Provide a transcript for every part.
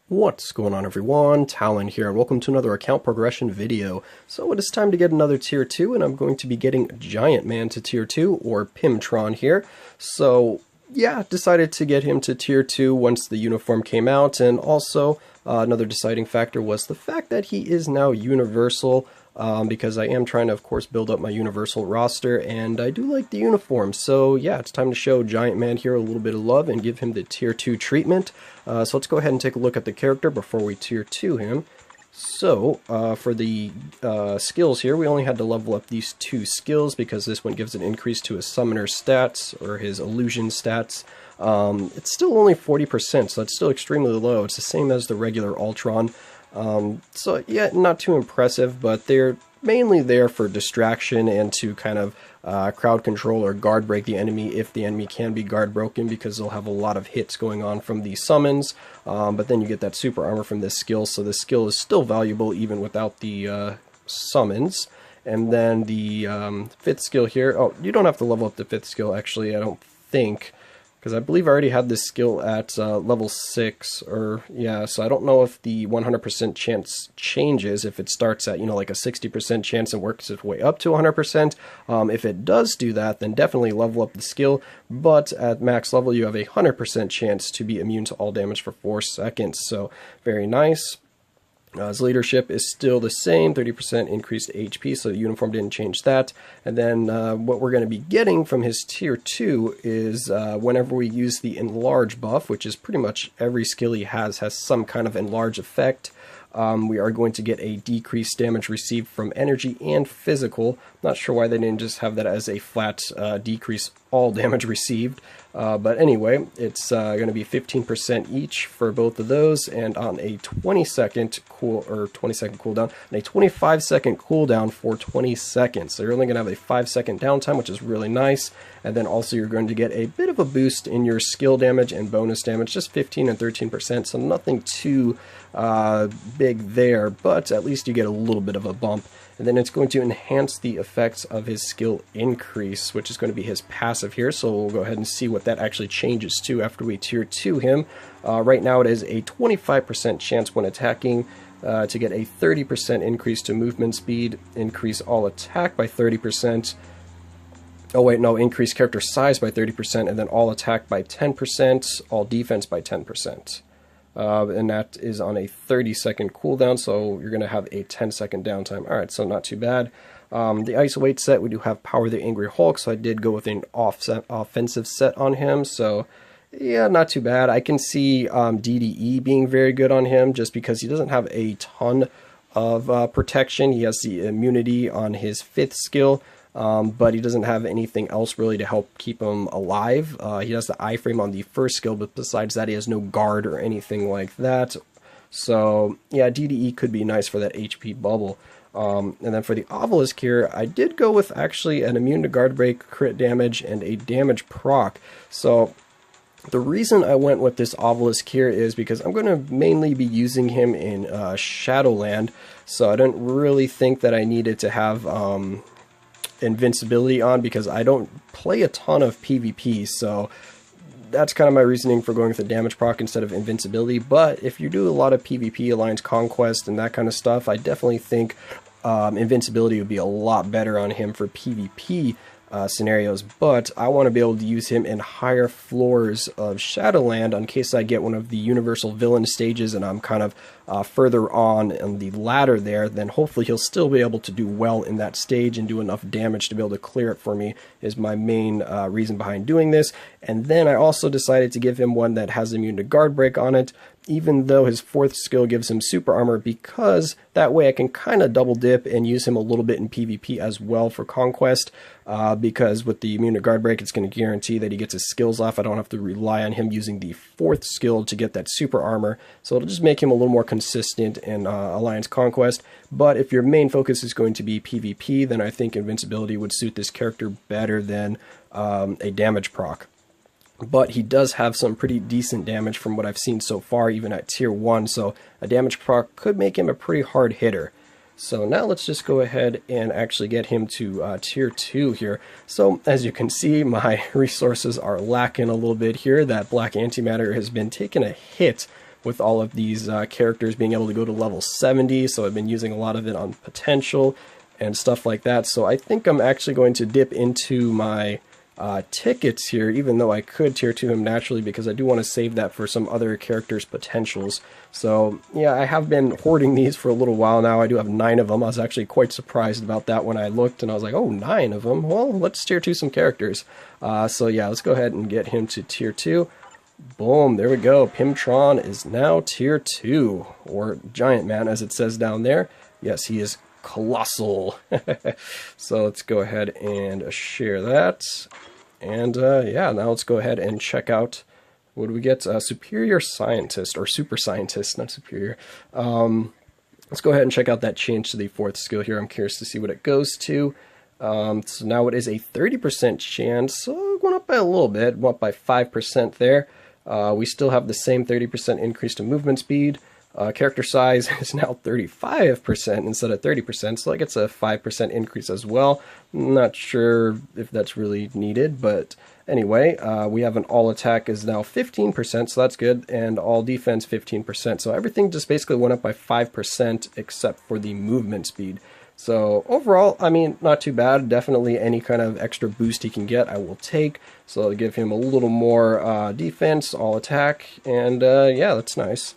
What's going on, everyone? Talen here, and welcome to another account progression video. So it is time to get another tier 2, and I'm going to be getting Giant Man to tier 2, or Pymtron here. So yeah, decided to get him to tier 2 once the uniform came out, and also another deciding factor was the fact that he is now universal. Because I am trying to, of course, build up my universal roster, and I do like the uniform. So yeah, it's time to show Giant Man here a little bit of love and give him the tier 2 treatment. So let's go ahead and take a look at the character before we tier 2 him. So for the skills here, we only had to level up these 2 skills because this one gives an increase to his summoner stats or his illusion stats. It's still only 40%, so it's still extremely low. It's the same as the regular Ultron. So yeah, not too impressive, but they're mainly there for distraction and to kind of crowd control or guard break the enemy if the enemy can be guard broken, because they'll have a lot of hits going on from the summons. But then you get that super armor from this skill, so this skill is still valuable even without the summons. And then the 5th skill here, oh, you don't have to level up the 5th skill actually, I don't think. Because I believe I already had this skill at level 6, or yeah, so I don't know if the 100% chance changes if it starts at, like a 60% chance and works its way up to 100%. If it does do that, then definitely level up the skill, but at max level you have a 100% chance to be immune to all damage for 4 seconds, so very nice. His leadership is still the same, 30% increased HP, so the uniform didn't change that. And then what we're going to be getting from his tier 2 is whenever we use the enlarge buff, which is pretty much every skill he has some kind of enlarge effect. We are going to get a decreased damage received from energy and physical. Not sure why they didn't just have that as a flat decrease all damage received. But anyway, it's going to be 15% each for both of those, and on a 20-second cooldown, and a 25-second cooldown for 20 seconds. So you're only going to have a 5-second downtime, which is really nice. And then also you're going to get a bit of a boost in your skill damage and bonus damage, just 15 and 13%, so nothing too big there, but at least you get a little bit of a bump. And then it's going to enhance the effects of his skill increase, which is going to be his passive here. So we'll go ahead and see what that actually changes to after we tier 2 him. Right now it is a 25% chance when attacking to get a 30% increase to movement speed, increase all attack by 30%. Oh wait, no, increase character size by 30%, and then all attack by 10%, all defense by 10%. And that is on a 30-second cooldown, so you're going to have a 10-second downtime. Alright, so not too bad. The isolate set, we do have Power the Angry Hulk, so I did go with an offensive set on him, so yeah, not too bad. I can see DDE being very good on him, just because he doesn't have a ton of protection. He has the immunity on his 5th skill, but he doesn't have anything else really to help keep him alive. He has the iframe on the 1st skill, but besides that he has no guard or anything like that. So yeah, DDE could be nice for that HP bubble. And then for the obelisk here, I did go with actually an immune to guard break, crit damage, and a damage proc. So the reason I went with this obelisk here is because I'm going to mainly be using him in Shadowland, so I don't really think that I needed to have invincibility on, because I don't play a ton of PvP, so that's kind of my reasoning for going with the damage proc instead of invincibility. But if you do a lot of PvP, Alliance Conquest, and that kind of stuff, I definitely think invincibility would be a lot better on him for PvP scenarios, but I want to be able to use him in higher floors of Shadowland in case I get one of the universal villain stages and I'm kind of further on the ladder there. Then hopefully he'll still be able to do well in that stage and do enough damage to be able to clear it for me, is my main reason behind doing this. And then I also decided to give him one that has immune to guard break on it, even though his 4th skill gives him super armor, because that way I can kind of double dip and use him a little bit in PvP as well for Conquest, because with the immune to guard break it's going to guarantee that he gets his skills off. I don't have to rely on him using the 4th skill to get that super armor, so it'll just make him a little more consistent in Alliance Conquest. But if your main focus is going to be PvP, then I think invincibility would suit this character better than a damage proc. But he does have some pretty decent damage from what I've seen so far, even at tier 1, so a damage proc could make him a pretty hard hitter. So now let's just go ahead and actually get him to tier 2 here. So as you can see, my resources are lacking a little bit here. That black antimatter has been taking a hit with all of these characters being able to go to level 70, so I've been using a lot of it on potential and stuff like that. So I think I'm actually going to dip into my tickets here, even though I could tier 2 him naturally, because I do want to save that for some other characters' potentials. So yeah, I have been hoarding these for a little while now. I do have 9 of them. I was actually quite surprised about that when I looked, and I was like, oh, 9 of them? Well, let's tier 2 some characters. So yeah, let's go ahead and get him to tier 2. Boom, there we go. Pymtron is now tier 2, or Giant Man as it says down there. Yes, he is colossal. So let's go ahead and share that. And yeah, now let's go ahead and check out, what do we get? Superior Scientist, or Super Scientist, not Superior. Let's go ahead and check out that change to the 4th skill here. I'm curious to see what it goes to. So now it is a 30% chance, so it went up by a little bit, went up by 5% there. We still have the same 30% increase to movement speed. Character size is now 35% instead of 30%, so that gets a 5% increase as well. Not sure if that's really needed, but anyway, we have an all attack is now 15%, so that's good, and all defense 15%. So everything just basically went up by 5% except for the movement speed. So overall, I mean, not too bad. Definitely any kind of extra boost he can get, I will take. So I'll give him a little more defense, all attack, and yeah, that's nice.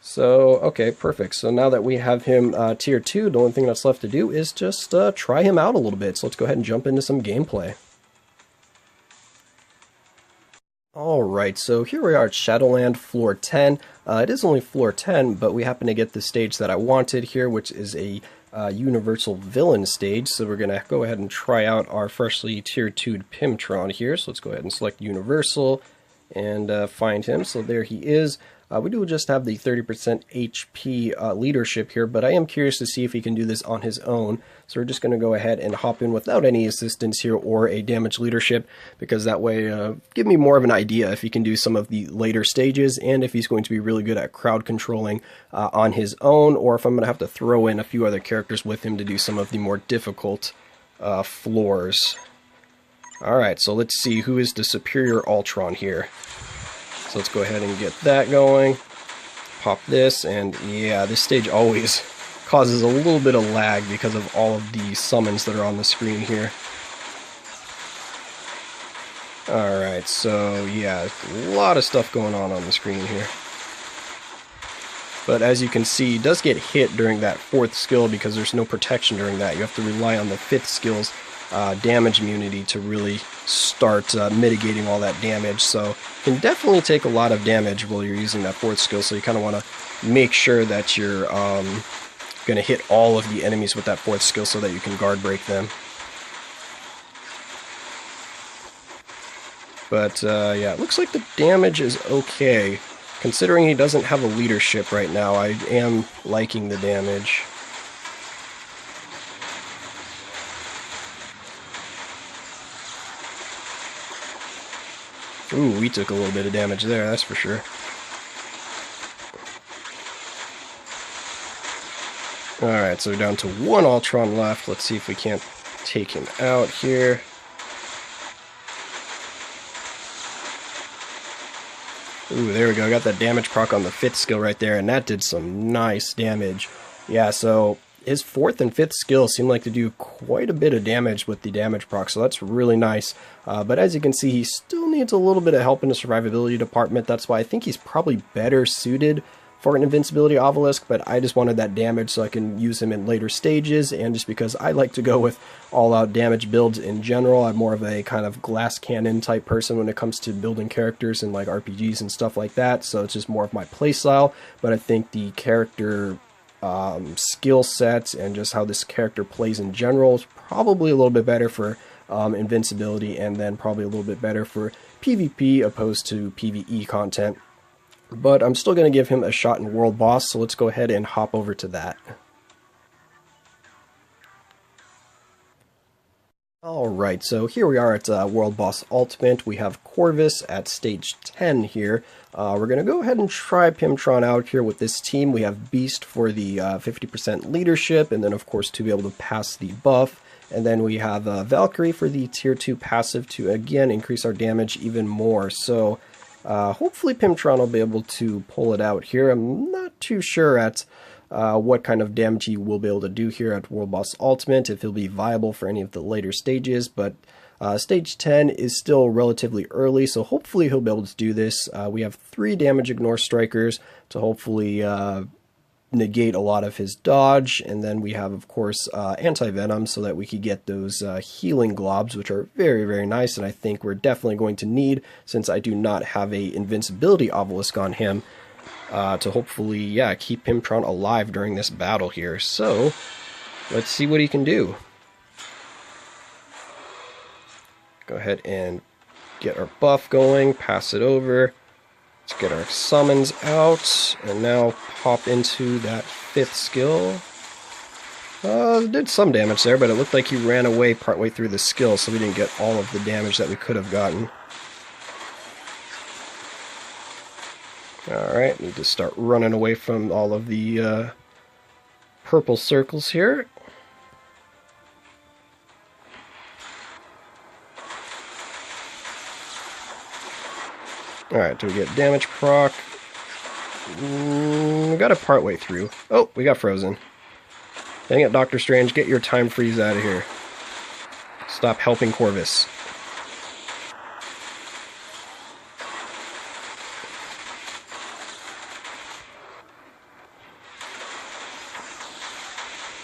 So, okay, perfect. So now that we have him tier 2, the only thing that's left to do is just try him out a little bit. So let's go ahead and jump into some gameplay. Alright, so here we are at Shadowland floor 10. It is only floor 10, but we happen to get the stage that I wanted here, which is a universal villain stage. So we're going to go ahead and try out our freshly tier 2'd Pymtron here. So let's go ahead and select universal and find him. So there he is. We do just have the 30% HP leadership here, but I am curious to see if he can do this on his own. So we're just going to go ahead and hop in without any assistance here or a damage leadership, because that way give me more of an idea if he can do some of the later stages, and if he's going to be really good at crowd controlling on his own, or if I'm going to have to throw in a few other characters with him to do some of the more difficult floors. Alright, so let's see who is the superior Ultron here. So let's go ahead and get that going. Pop this, and yeah, this stage always causes a little bit of lag because of all of the summons that are on the screen here. Alright, so yeah, a lot of stuff going on the screen here. But as you can see, he does get hit during that 4th skill because there's no protection during that. You have to rely on the 5th skill's damage immunity to really start mitigating all that damage. So can definitely take a lot of damage while you're using that 4th skill, so you kind of want to make sure that you're going to hit all of the enemies with that 4th skill so that you can guard break them. But yeah, it looks like the damage is okay. Considering he doesn't have a leadership right now, I am liking the damage. Ooh, we took a little bit of damage there, that's for sure. Alright, so we're down to 1 Ultron left. Let's see if we can't take him out here. Ooh, there we go. Got that damage proc on the 5th skill right there, and that did some nice damage. Yeah, so his 4th and 5th skills seem like to do quite a bit of damage with the damage proc, so that's really nice. But as you can see, he still needs a little bit of help in the survivability department. That's why I think he's probably better suited for an invincibility obelisk, but I just wanted that damage so I can use him in later stages, and just because I like to go with all-out damage builds in general. I'm more of a kind of glass cannon type person when it comes to building characters and like RPGs and stuff like that, so it's just more of my playstyle. But I think the character skill sets and just how this character plays in general is probably a little bit better for invincibility, and then probably a little bit better for PvP opposed to PvE content. But I'm still going to give him a shot in World Boss, so let's go ahead and hop over to that. Alright, so here we are at World Boss Ultimate. We have Corvus at stage 10 here. We're going to go ahead and try Pymtron out here with this team. We have Beast for the 50% leadership, and then of course to be able to pass the buff. And then we have Valkyrie for the tier 2 passive to again increase our damage even more. So Hopefully Pymtron will be able to pull it out here. I'm not too sure at what kind of damage he will be able to do here at World Boss Ultimate, if he'll be viable for any of the later stages, but stage 10 is still relatively early, so hopefully he'll be able to do this. We have 3 damage ignore strikers to hopefully negate a lot of his dodge, and then we have, of course, anti-venom so that we could get those healing globs, which are very, very nice, and I think we're definitely going to need, since I do not have a invincibility obelisk on him, to hopefully, yeah, keep Pymtron alive during this battle here. So, let's see what he can do. Go ahead and get our buff going, pass it over. Let's get our summons out, and now pop into that 5th skill. Did some damage there, but it looked like he ran away partway through the skill, so we didn't get all of the damage that we could have gotten. Alright, need to start running away from all of the purple circles here. Alright, do we get damage proc? We got it partway through. Oh, we got frozen. Dang it, Doctor Strange, get your time freeze out of here. Stop helping Corvus.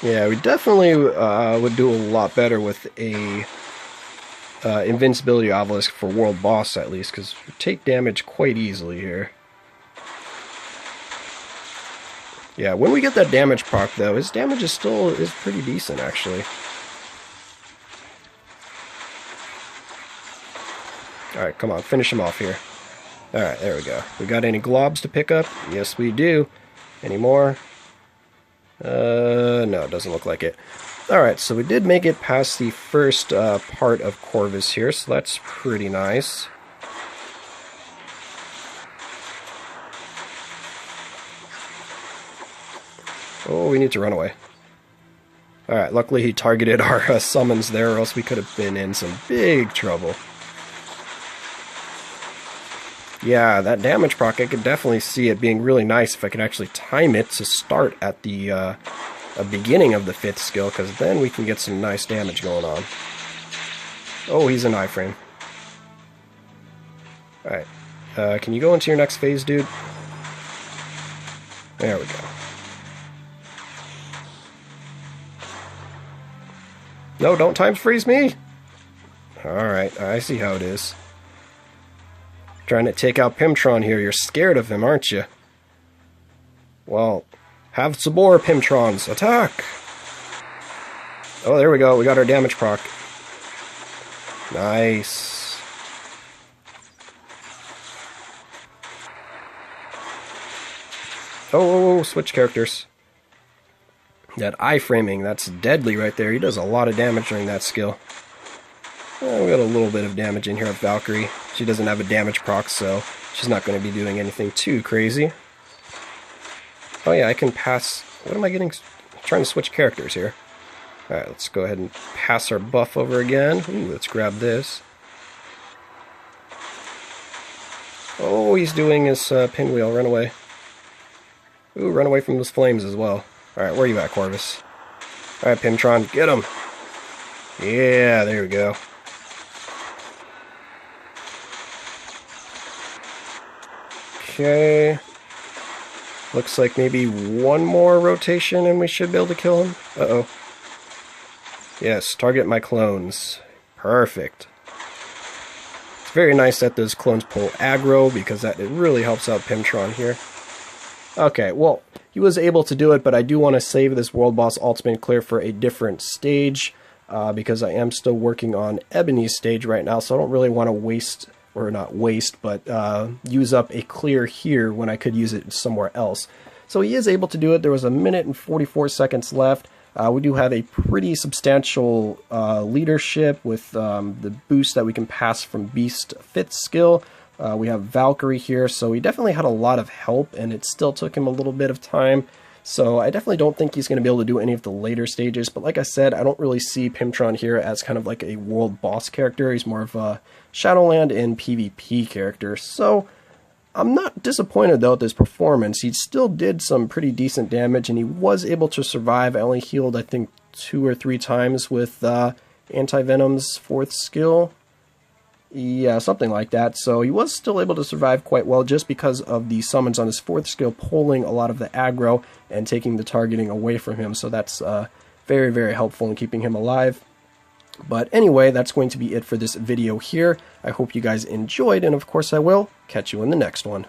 Yeah, we definitely would do a lot better with a invincibility obelisk for world boss, at least, because we take damage quite easily here. Yeah, when we get that damage proc, though, his damage is pretty decent, actually. Alright, come on, finish him off here. Alright, there we go. We got any globs to pick up? Yes, we do. Any more? No, it doesn't look like it. Alright, so we did make it past the first part of Corvus here, so that's pretty nice. Oh, we need to run away. Alright, luckily he targeted our summons there, or else we could have been in some big trouble. Yeah, that damage proc, I could definitely see it being really nice if I could actually time it to start at the beginning of the 5th skill, because then we can get some nice damage going on. Oh, he's an iframe. Alright, can you go into your next phase, dude? There we go. No, don't time freeze me! Alright, I see how it is. Trying to take out Pymtron here. You're scared of him, aren't you? Well, have some more Pymtrons. Attack! Oh, there we go. We got our damage proc. Nice. Oh, switch characters. That iframing, that's deadly right there. He does a lot of damage during that skill. We got a little bit of damage in here with Valkyrie. She doesn't have a damage proc, so she's not going to be doing anything too crazy. Oh yeah, I can pass... What am I getting? I'm trying to switch characters here. Alright, let's go ahead and pass our buff over again. Ooh, let's grab this. Oh, he's doing his pinwheel. Run away. Ooh, run away from those flames as well. Alright, where are you at, Corvus? Alright, Pymtron, get him! Yeah, there we go. Okay. Looks like maybe one more rotation and we should be able to kill him. Uh-oh. Yes, target my clones. Perfect. It's very nice that those clones pull aggro, because it really helps out Pymtron here. Okay, well, he was able to do it, but I do want to save this World Boss Ultimate clear for a different stage, because I am still working on Ebony's stage right now, so I don't really want to waste... or not waste, but use up a clear here when I could use it somewhere else. So he is able to do it. There was 1 minute and 44 seconds left. We do have a pretty substantial leadership with the boost that we can pass from Beast 5th skill. We have Valkyrie here, so he definitely had a lot of help, and it still took him a little bit of time. So I definitely don't think he's going to be able to do any of the later stages, but like I said, I don't really see Pymtron here as kind of like a world boss character. He's more of a Shadowland and PvP character. So I'm not disappointed though at this performance. He still did some pretty decent damage, and he was able to survive. I only healed, I think, 2 or 3 times with Anti-Venom's 4th skill. Yeah, something like that. So he was still able to survive quite well just because of the summons on his 4th skill pulling a lot of the aggro and taking the targeting away from him. So that's very, very helpful in keeping him alive. But anyway, that's going to be it for this video here. I hope you guys enjoyed, and of course I will catch you in the next one.